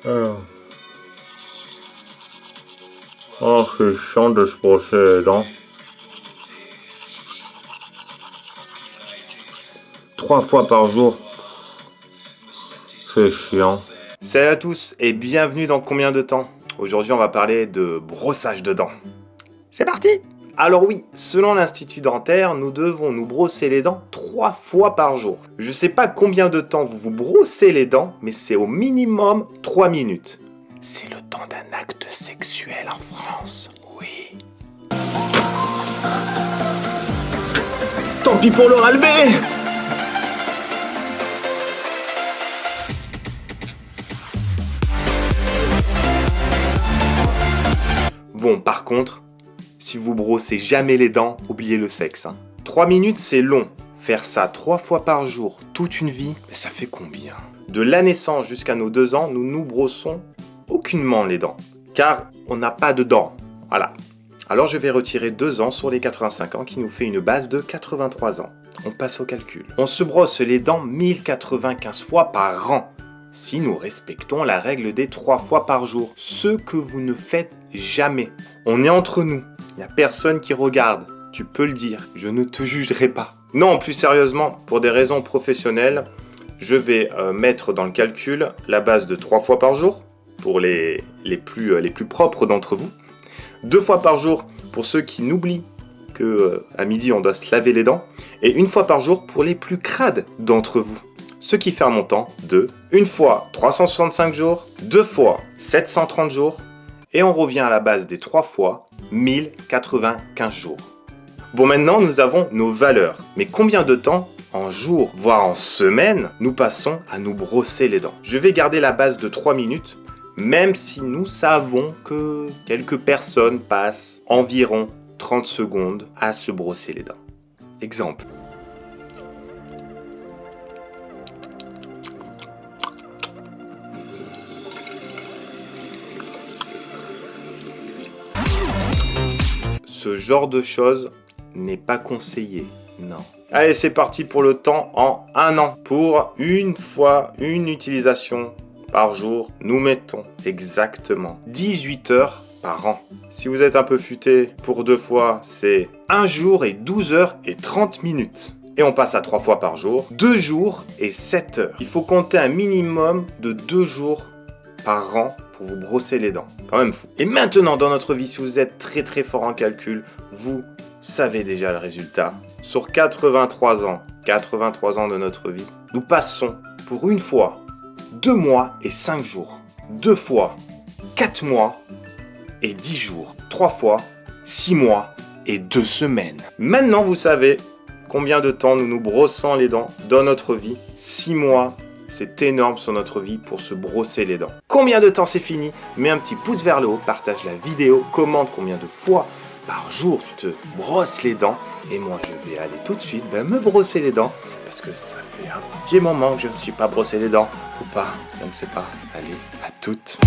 Alors. Oh, c'est chiant de se brosser les dents. 3 fois par jour. C'est chiant. Salut à tous et bienvenue dans Combien de temps? Aujourd'hui on va parler de brossage de dents. C'est parti! Alors oui, selon l'Institut dentaire, nous devons nous brosser les dents 3 fois par jour. Je sais pas combien de temps vous vous brossez les dents, mais c'est au minimum 3 minutes. C'est le temps d'un acte sexuel en France, oui. Tant pis pour l'oral B! Bon, par contre, si vous brossez jamais les dents, oubliez le sexe. 3 minutes, c'est long. Faire ça 3 fois par jour, toute une vie, ça fait combien? De la naissance jusqu'à nos 2 ans, nous nous brossons aucunement les dents. Car on n'a pas de dents. Voilà. Alors je vais retirer 2 ans sur les 85 ans qui nous fait une base de 83 ans. On passe au calcul. On se brosse les dents 1095 fois par an. Si nous respectons la règle des 3 fois par jour, ce que vous ne faites jamais. On est entre nous, il n'y a personne qui regarde, tu peux le dire, je ne te jugerai pas. Non, plus sérieusement, pour des raisons professionnelles, je vais mettre dans le calcul la base de 3 fois par jour, pour les plus propres d'entre vous, 2 fois par jour pour ceux qui n'oublient qu'à midi on doit se laver les dents, et 1 fois par jour pour les plus crades d'entre vous. Ce qui fait un montant de 1 fois 365 jours, 2 fois 730 jours, et on revient à la base des 3 fois 1095 jours. Bon, maintenant nous avons nos valeurs, mais combien de temps, en jours, voire en semaines, nous passons à nous brosser les dents? Je vais garder la base de 3 minutes, même si nous savons que quelques personnes passent environ 30 secondes à se brosser les dents. Exemple. Ce genre de choses n'est pas conseillé, non. Allez, c'est parti pour le temps en 1 an. Pour une fois, une utilisation par jour, nous mettons exactement 18 heures par an. Si vous êtes un peu futé, pour 2 fois, c'est 1 jour et 12 heures et 30 minutes. Et on passe à 3 fois par jour, 2 jours et 7 heures. Il faut compter un minimum de 2 jours par an pour vous brosser les dents. Quand même fou. Et maintenant, dans notre vie, si vous êtes très fort en calcul, vous savez déjà le résultat. Sur 83 ans de notre vie, nous passons pour 1 fois 2 mois et 5 jours. 2 fois 4 mois et 10 jours. 3 fois 6 mois et 2 semaines. Maintenant, vous savez combien de temps nous nous brossons les dents dans notre vie. 6 mois. C'est énorme sur notre vie pour se brosser les dents. Combien de temps c'est fini? Mets un petit pouce vers le haut, partage la vidéo, commente combien de fois par jour tu te brosses les dents. Et moi je vais aller tout de suite me brosser les dents parce que ça fait un petit moment que je ne suis pas brossé les dents. Ou pas, je ne sais pas. Allez, à toutes.